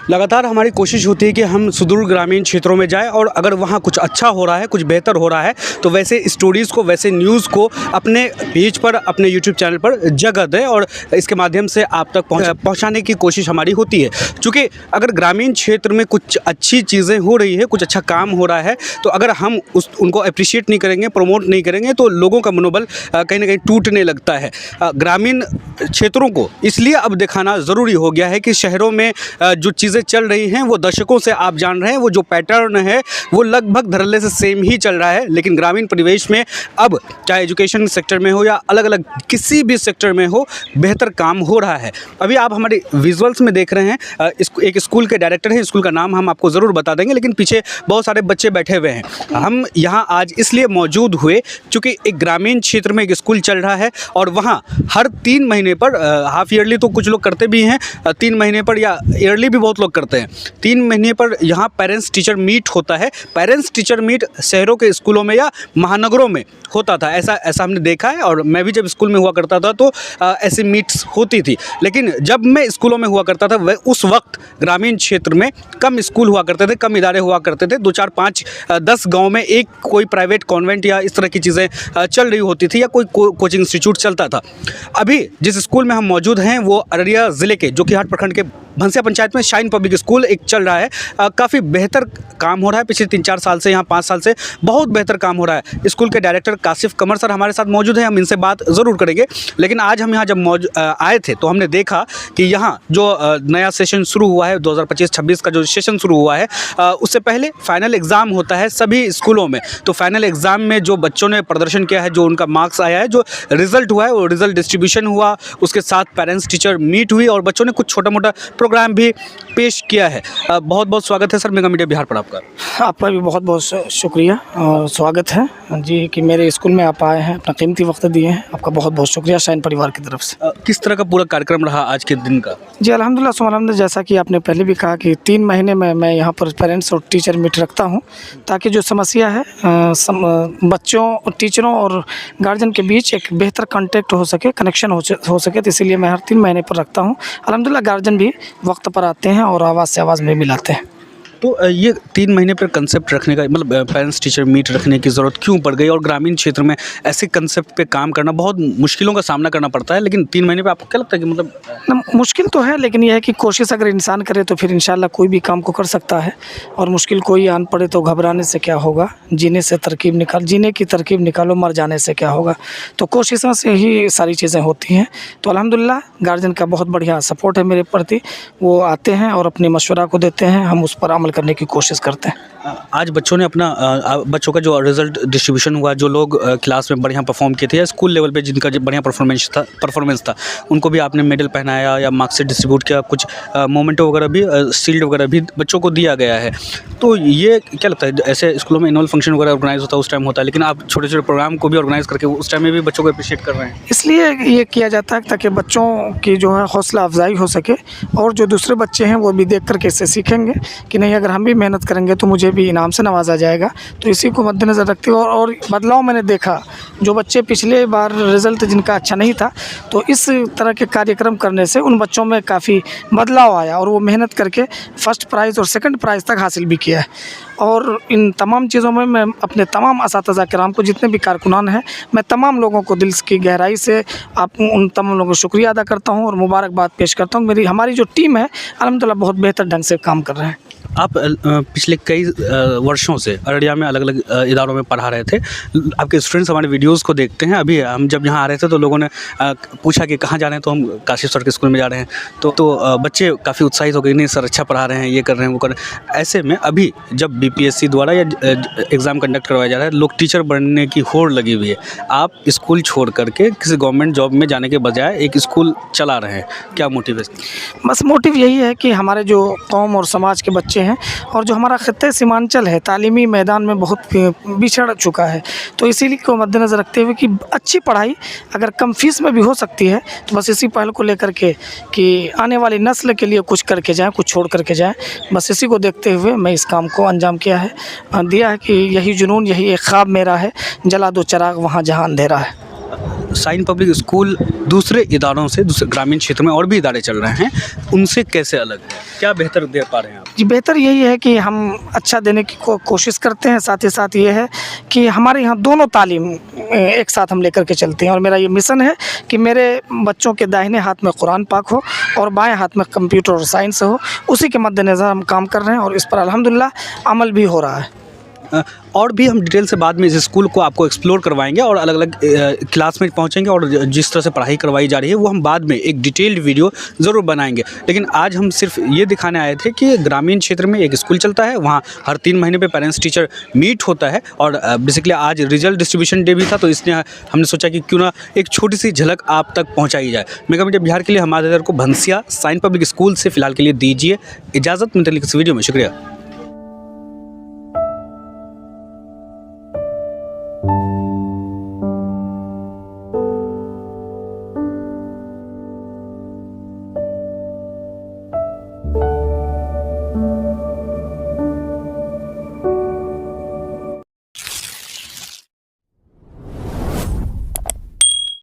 लगातार हमारी कोशिश होती है कि हम सुदूर ग्रामीण क्षेत्रों में जाएं और अगर वहाँ कुछ अच्छा हो रहा है, कुछ बेहतर हो रहा है, तो वैसे स्टोरीज़ को, वैसे न्यूज़ को अपने पेज पर, अपने यूट्यूब चैनल पर जगह दें और इसके माध्यम से आप तक पहुँचाने की कोशिश हमारी होती है। चूँकि अगर ग्रामीण क्षेत्र में कुछ अच्छी चीज़ें हो रही है, कुछ अच्छा काम हो रहा है, तो अगर हम उनको अप्रिशिएट नहीं करेंगे, प्रमोट नहीं करेंगे, तो लोगों का मनोबल कहीं ना कहीं टूटने लगता है। ग्रामीण क्षेत्रों को इसलिए अब दिखाना ज़रूरी हो गया है कि शहरों में जो चीज़ें चल रही हैं वो दशकों से आप जान रहे हैं, वो जो पैटर्न है वो लगभग धड़ल्ले से सेम ही चल रहा है। लेकिन ग्रामीण परिवेश में अब चाहे एजुकेशन सेक्टर में हो या अलग अलग किसी भी सेक्टर में हो, बेहतर काम हो रहा है। अभी आप हमारे विजुअल्स में देख रहे हैं, एक स्कूल के डायरेक्टर हैं, स्कूल का नाम हम आपको ज़रूर बता देंगे, लेकिन पीछे बहुत सारे बच्चे बैठे हुए हैं। हम यहाँ आज इसलिए मौजूद हुए क्योंकि एक ग्रामीण क्षेत्र में एक स्कूल चल रहा है और वहाँ हर 3 महीने पर, हाफ ईयरली तो कुछ लोग करते भी हैं, 3 महीने पर या ईयरली भी बहुत लोग करते हैं, 3 महीने पर यहाँ पेरेंट्स टीचर मीट होता है। पेरेंट्स टीचर मीट शहरों के स्कूलों में या महानगरों में होता था, ऐसा हमने देखा है। और मैं भी जब स्कूल में हुआ करता था तो ऐसी मीट्स होती थी। लेकिन जब मैं स्कूलों में हुआ करता था वह उस वक्त ग्रामीण क्षेत्र में कम स्कूल हुआ करते थे, कम इदारे हुआ करते थे। 2, 4, 5, 10 गाँव में एक कोई प्राइवेट कॉन्वेंट या इस तरह की चीज़ें चल रही होती थी या कोई कोचिंग इंस्टीट्यूट चलता था। अभी जिस स्कूल में हम मौजूद हैं वो अररिया ज़िले के जोकीहाट प्रखंड के भंसिया पंचायत में शाइन पब्लिक स्कूल एक चल रहा है। काफ़ी बेहतर काम हो रहा है पिछले 3-4 साल से, यहाँ 5 साल से बहुत बेहतर काम हो रहा है। स्कूल के डायरेक्टर काशिफ कमर सर हमारे साथ मौजूद हैं, हम इनसे बात ज़रूर करेंगे। लेकिन आज हम यहाँ जब आए थे तो हमने देखा कि यहाँ जो नया सेशन शुरू हुआ है, 2025-26 का जो सेशन शुरू हुआ है, उससे पहले फाइनल एग्ज़ाम होता है सभी स्कूलों में। तो फाइनल एग्ज़ाम में जो बच्चों ने प्रदर्शन किया है, जो उनका मार्क्स आया है, जो रिज़ल्ट हुआ है, वो रिज़ल्ट डिस्ट्रीब्यूशन हुआ, उसके साथ पेरेंट्स टीचर मीट हुई और बच्चों ने कुछ छोटा मोटा प्रोग्राम भी पेश किया है। बहुत बहुत स्वागत है सर मेगा मीडिया बिहार पर आपका। आपका भी बहुत बहुत शुक्रिया और स्वागत है जी कि मेरे स्कूल में आप आए हैं, अपना कीमती वक्त दिए हैं। आपका बहुत बहुत शुक्रिया शाइन परिवार की तरफ से। किस तरह का पूरा कार्यक्रम रहा आज के दिन का? जी अल्हम्दुलिल्लाह सुबहानअल्लाह, जैसा कि आपने पहले भी कहा कि 3 महीने में मैं यहाँ पर पेरेंट्स और टीचर मीट रखता हूँ ताकि जो समस्या है बच्चों, टीचरों और गार्जियन के बीच एक बेहतर कॉन्टेक्ट हो सके, कनेक्शन हो सके। तो इसीलिए मैं हर 3 महीने पर रखता हूँ। अल्हम्दुलिल्लाह गार्जियन भी वक्त पर आते हैं और आवाज़ से आवाज़ में मिलाते हैं। तो ये 3 महीने पर कंसेप्ट रखने का, मतलब पेरेंट्स टीचर मीट रखने की ज़रूरत क्यों पड़ गई? और ग्रामीण क्षेत्र में ऐसे कंसेप्ट पे काम करना बहुत मुश्किलों का सामना करना पड़ता है, लेकिन 3 महीने पे आपको क्या लगता है कि मतलब मुश्किल तो है, लेकिन यह है कि कोशिश अगर इंसान करे तो फिर इंशाल्लाह कोई भी काम को कर सकता है। और मुश्किल कोई आन पड़े तो घबराने से क्या होगा, जीने की तरकीब निकालो, मर जाने से क्या होगा। तो कोशिशों से ही सारी चीज़ें होती हैं। तो अल्हम्दुलिल्लाह गार्जियन का बहुत बढ़िया सपोर्ट है मेरे प्रति। वो आते हैं और अपने मशवरा को देते हैं, हम उस पर अमल करने की कोशिश करते हैं। आज बच्चों ने अपना बच्चों का जो रिज़ल्ट डिस्ट्रीब्यूशन हुआ, जो लोग क्लास में बढ़िया परफॉर्म किए थे या स्कूल लेवल पे जिनका बढ़िया परफॉर्मेंस था उनको भी आपने मेडल पहनाया या मार्क्स डिस्ट्रीब्यूट किया, कुछ मोमेंटो वगैरह भी, शील्ड वगैरह भी बच्चों को दिया गया है। तो ये क्या लगता है, ऐसे स्कूलों में एनुअल फंक्शन वगैरह ऑर्गेनाइज होता है उस टाइम होता है, लेकिन आप छोटे छोटे प्रोग्राम को भी ऑर्गेनाइज करके उस टाइम में भी बच्चों को अप्रिशिएट कर रहे हैं? इसलिए ये किया जाता है ताकि बच्चों की जो है हौसला अफजाई हो सके और जो दूसरे बच्चे हैं वो भी देख करके इससे सीखेंगे कि नहीं, अगर हम भी मेहनत करेंगे तो मुझे भी इनाम से नवाजा जाएगा। तो इसी को मद्देनज़र रखते हुए और बदलाव मैंने देखा, जो बच्चे पिछले बार रिज़ल्ट जिनका अच्छा नहीं था, तो इस तरह के कार्यक्रम करने से उन बच्चों में काफ़ी बदलाव आया और वो मेहनत करके फर्स्ट प्राइज़ और सेकंड प्राइज़ तक हासिल भी किया है। और इन तमाम चीज़ों में मैं अपने तमाम असातिज़ा किराम को, जितने भी कारकुनान हैं, मैं तमाम लोगों को दिल की गहराई से उन तमाम लोगों को शुक्रिया अदा करता हूँ और मुबारकबाद पेश करता हूँ। हमारी जो टीम है अल्हम्दुलिल्लाह बहुत बेहतर ढंग से काम कर रहे हैं। आप पिछले कई वर्षों से अररिया में अलग अलग इदारों में पढ़ा रहे थे। आपके स्टूडेंट्स हमारे वीडियोस को देखते हैं। अभी हम जब यहाँ आ रहे थे तो लोगों ने पूछा कि कहाँ जा रहे हैं, तो हम काशिफ सर के स्कूल में जा रहे हैं। तो बच्चे काफ़ी उत्साहित हो गए, नहीं सर अच्छा पढ़ा रहे हैं, ये कर रहे हैं, वो कर रहे हैं। ऐसे में अभी जब BPSC द्वारा या एग्ज़ाम कंडक्ट करवाया जा रहा है, लोग टीचर बनने की होड़ लगी हुई है, आप स्कूल छोड़ करके किसी गवर्नमेंट जॉब में जाने के बजाय एक स्कूल चला रहे हैं, क्या मोटिव है? बस मोटिव यही है कि हमारे जो कौम और समाज के बच्चे हैं और जो हमारा खित्ते सीमांचल है तालीमी मैदान में बहुत बिछड़ चुका है, तो इसीलिए को मद्देनज़र रखते हुए कि अच्छी पढ़ाई अगर कम फीस में भी हो सकती है, तो बस इसी पहल को लेकर के कि आने वाली नस्ल के लिए कुछ करके जाएं, कुछ छोड़ करके जाएं, बस इसी को देखते हुए मैं इस काम को अंजाम दिया है कि यही जुनून, यही एक ख्वाब मेरा है, जला दो चिराग वहाँ जहाँ अंधेरा है। साइन पब्लिक स्कूल दूसरे इदारों से, दूसरे ग्रामीण क्षेत्र में और भी इदारे चल रहे हैं, उनसे कैसे अलग है? क्या बेहतर दे पा रहे हैं आप? जी, बेहतर यही है कि हम अच्छा देने की कोशिश करते हैं। साथ ही साथ ये है कि हमारे यहाँ दोनों तालीम एक साथ हम लेकर के चलते हैं, और मेरा ये मिशन है कि मेरे बच्चों के दाहिने हाथ में कुरान पाक हो और बाएं हाथ में कंप्यूटर और साइंस हो। उसी के मद्देनज़र हम काम कर रहे हैं और इस पर अल्हम्दुलिल्लाह अमल भी हो रहा है। और भी हम डिटेल से बाद में इस स्कूल को आपको एक्सप्लोर करवाएंगे और अलग अलग क्लास में पहुंचेंगे और जिस तरह से पढ़ाई करवाई जा रही है वो हम बाद में एक डिटेल्ड वीडियो ज़रूर बनाएंगे। लेकिन आज हम सिर्फ ये दिखाने आए थे कि ग्रामीण क्षेत्र में एक स्कूल चलता है, वहाँ हर 3 महीने पे पेरेंट्स टीचर मीट होता है और बेसिकली आज रिजल्ट डिस्ट्रीब्यूशन डे भी था, तो इसलिए हमने सोचा कि क्यों ना एक छोटी सी झलक आप तक पहुँचाई जाए। मेगा मीडिया बिहार के लिए हमारे को भंसिया साइन पब्लिक स्कूल से फ़िलहाल के लिए दीजिए इजाज़त। मिलते हैं इस वीडियो में, शुक्रिया।